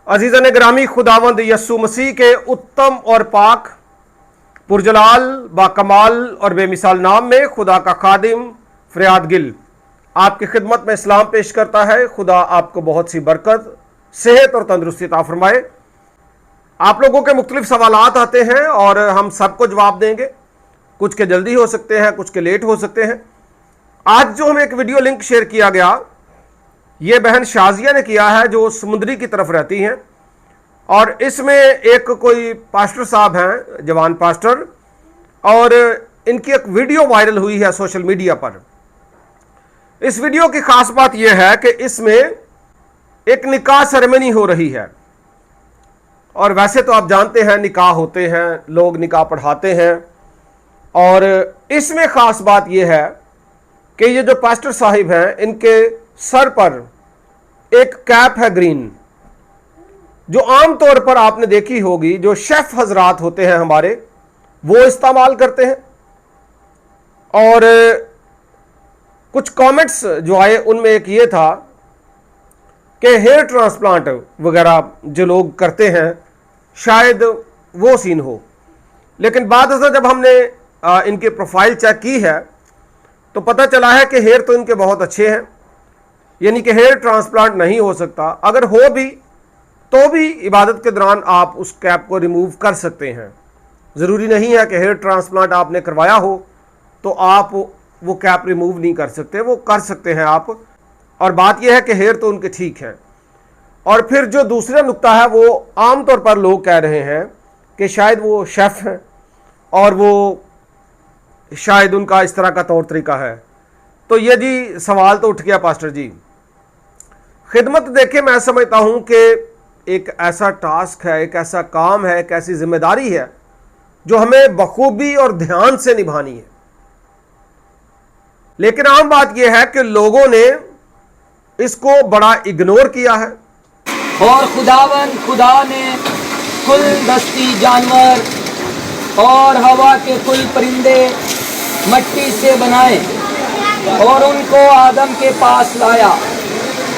अजीज़ान ग्रामी, खुदावंद यस्सु मसीह के उत्तम और पाक पुरजलाल बाकमाल और बेमिसाल नाम में खुदा का खादिम फरियाद गिल आपकी खिदमत में इस्लाम पेश करता है। खुदा आपको बहुत सी बरकत, सेहत और तंदुरुस्ती अता फरमाए। आप लोगों के मुख्तलिफ सवालात आते हैं और हम सबको जवाब देंगे। कुछ के जल्दी हो सकते हैं, कुछ के लेट हो सकते हैं। आज जो हमें एक वीडियो लिंक शेयर किया गया, ये बहन शाजिया ने किया है जो समुद्री की तरफ रहती हैं, और इसमें एक कोई पास्टर साहब हैं, जवान पास्टर, और इनकी एक वीडियो वायरल हुई है सोशल मीडिया पर। इस वीडियो की खास बात यह है कि इसमें एक निकाह सेरेमनी हो रही है, और वैसे तो आप जानते हैं निकाह होते हैं, लोग निकाह पढ़ाते हैं, और इसमें खास बात यह है कि ये जो पास्टर साहिब हैं, इनके सर पर एक कैप है ग्रीन, जो आम तौर पर आपने देखी होगी, जो शेफ हजरात होते हैं हमारे, वो इस्तेमाल करते हैं। और कुछ कमेंट्स जो आए उनमें एक ये था कि हेयर ट्रांसप्लांट वगैरह जो लोग करते हैं, शायद वो सीन हो। लेकिन बाद में जब हमने इनकी प्रोफाइल चेक की है तो पता चला है कि हेयर तो इनके बहुत अच्छे हैं, यानी कि हेयर ट्रांसप्लांट नहीं हो सकता। अगर हो भी तो भी इबादत के दौरान आप उस कैप को रिमूव कर सकते हैं। ज़रूरी नहीं है कि हेयर ट्रांसप्लांट आपने करवाया हो तो आप वो कैप रिमूव नहीं कर सकते, वो कर सकते हैं आप। और बात यह है कि हेयर तो उनके ठीक हैं। और फिर जो दूसरा नुक्ता है, वो आम तौर पर लोग कह रहे हैं कि शायद वो शेफ़ हैं और वो शायद उनका इस तरह का तौर तरीका है। तो ये जी सवाल तो उठ गया पास्टर जी। खिदमत देखिए, मैं समझता हूँ कि एक ऐसा टास्क है, एक ऐसा काम है, एक ऐसी जिम्मेदारी है जो हमें बखूबी और ध्यान से निभानी है। लेकिन आम बात यह है कि लोगों ने इसको बड़ा इग्नोर किया है। और खुदा ने कुल दस्ती जानवर और हवा के कुल परिंदे मट्टी से बनाए और उनको आदम के पास लाया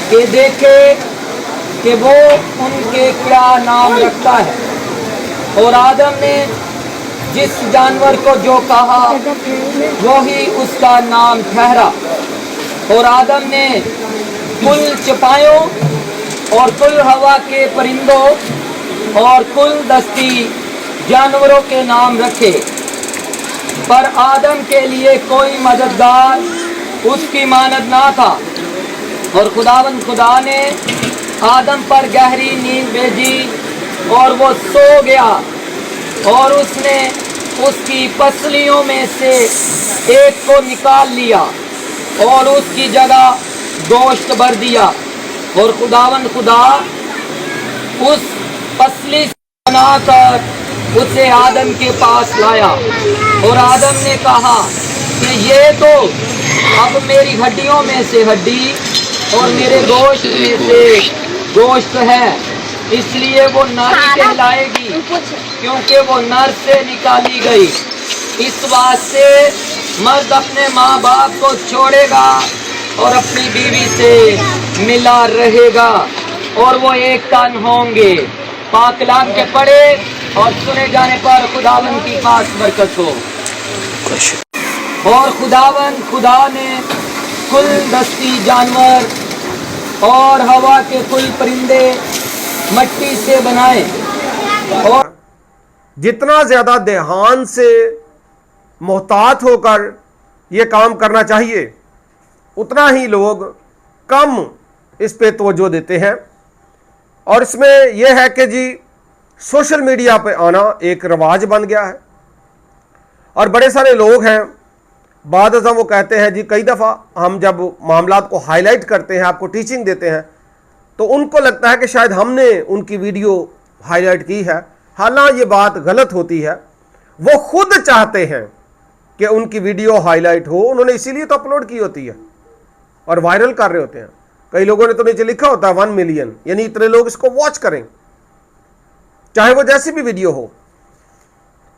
कि देखे कि वो उनके क्या नाम रखता है। और आदम ने जिस जानवर को जो कहा वही उसका नाम ठहरा। और आदम ने कुल चपायों और कुल हवा के परिंदों और कुल दस्ती जानवरों के नाम रखे, पर आदम के लिए कोई मददगार उसकी मानद ना था। और खुदा ने आदम पर गहरी नींद भेजी और वो सो गया, और उसने उसकी पसलियों में से एक को निकाल लिया और उसकी जगह गोश्त भर दिया। और खुदा उस पसली से बनाकर उसे आदम के पास लाया। और आदम ने कहा कि ये तो अब मेरी हड्डियों में से हड्डी और मेरे गोश्त में से गोश्त है, इसलिए वो नारी कहलाएगी, क्योंकि वो नर से निकाली गई। इस बात से मर्द अपने माँ बाप को छोड़ेगा और अपनी बीवी से मिला रहेगा और वो एक तन होंगे। पाक कलाम के पढ़े और सुने जाने पर खुदावन की खास बरकत हो। और खुदा ने कुल दस्ती जानवर और हवा के कुल परिंदे मट्टी से बनाए। और जितना ज्यादा ध्यान से मोहतात होकर ये काम करना चाहिए, उतना ही लोग कम इस पे तवज्जो देते हैं। और इसमें यह है कि जी सोशल मीडिया पे आना एक रवाज बन गया है, और बड़े सारे लोग हैं, बाद वो कहते हैं जी, कई दफ़ा हम जब मामलात को हाईलाइट करते हैं, आपको टीचिंग देते हैं, तो उनको लगता है कि शायद हमने उनकी वीडियो हाईलाइट की है। हालांकि ये बात गलत होती है। वो खुद चाहते हैं कि उनकी वीडियो हाईलाइट हो, उन्होंने इसीलिए तो अपलोड की होती है और वायरल कर रहे होते हैं। कई लोगों ने तो नीचे लिखा होता है 1 मिलियन, यानी इतने लोग इसको वॉच करें, चाहे वो जैसी भी वीडियो हो।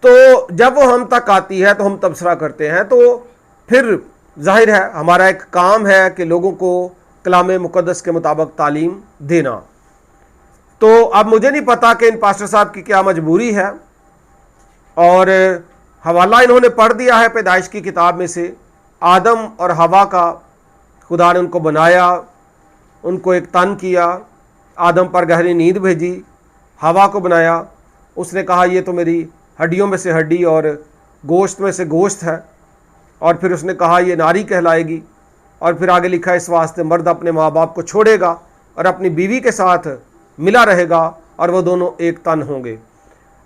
तो जब वो हम तक आती है तो हम तबसरा करते हैं, तो फिर जाहिर है हमारा एक काम है कि लोगों को कलाम मुक़द्दस के मुताबिक तालीम देना। तो अब मुझे नहीं पता कि इन पास्टर साहब की क्या मजबूरी है, और हवाला इन्होंने पढ़ दिया है पैदाइश की किताब में से। आदम और हवा का खुदा ने उनको बनाया, उनको एक तन किया, आदम पर गहरी नींद भेजी, हवा को बनाया। उसने कहा ये तो मेरी हड्डियों में से हड्डी और गोश्त में से गोश्त है, और फिर उसने कहा ये नारी कहलाएगी। और फिर आगे लिखा है इस वास्ते मर्द अपने माँ बाप को छोड़ेगा और अपनी बीवी के साथ मिला रहेगा और वो दोनों एक तन होंगे।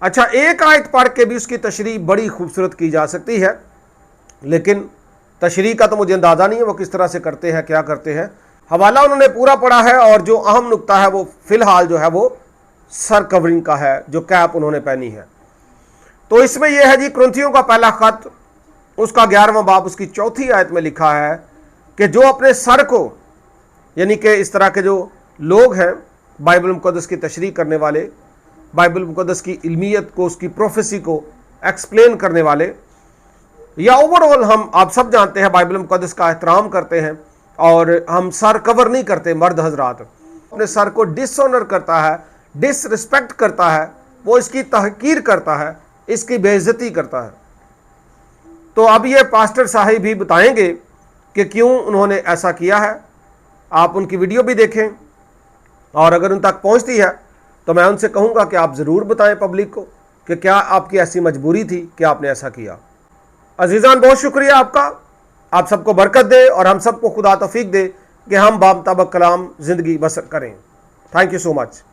अच्छा, एक आयत पढ़ के भी उसकी तशरीह बड़ी खूबसूरत की जा सकती है, लेकिन तशरीह का तो मुझे अंदाज़ा नहीं है वो किस तरह से करते हैं, क्या करते हैं। हवाला उन्होंने पूरा पढ़ा है, और जो अहम नुक्ता है वो फ़िलहाल जो है वो सर कवरिंग का है, जो कैप उन्होंने पहनी है। तो इसमें यह है जी, कुरिन्थियों का पहला ख़त उसका 11वां बाब उसकी 4थी आयत में लिखा है कि जो अपने सर को, यानी कि इस तरह के जो लोग हैं बाइबल मुक़द्दस की तशरीह करने वाले, बाइबल मुक़द्दस की इल्मियत को, उसकी प्रोफेसी को एक्सप्लेन करने वाले, या ओवरऑल हम आप सब जानते हैं बाइबल मुक़द्दस का एहतराम करते हैं और हम सर कवर नहीं करते। मर्द हजरात अपने सर को डिसऑनर करता है, डिसरिस्पेक्ट करता है, वो इसकी तहकीर करता है, इसकी बेइज्जती करता है। तो अब ये पास्टर साहिब भी बताएंगे कि क्यों उन्होंने ऐसा किया है। आप उनकी वीडियो भी देखें, और अगर उन तक पहुंचती है तो मैं उनसे कहूंगा कि आप ज़रूर बताएं पब्लिक को कि क्या आपकी ऐसी मजबूरी थी कि आपने ऐसा किया। अजीज़ान, बहुत शुक्रिया आपका, आप सबको बरकत दे और हम सबको खुदा तौफीक दे कि हम बामुताबिक कलाम ज़िंदगी बसर करें। Thank you so much.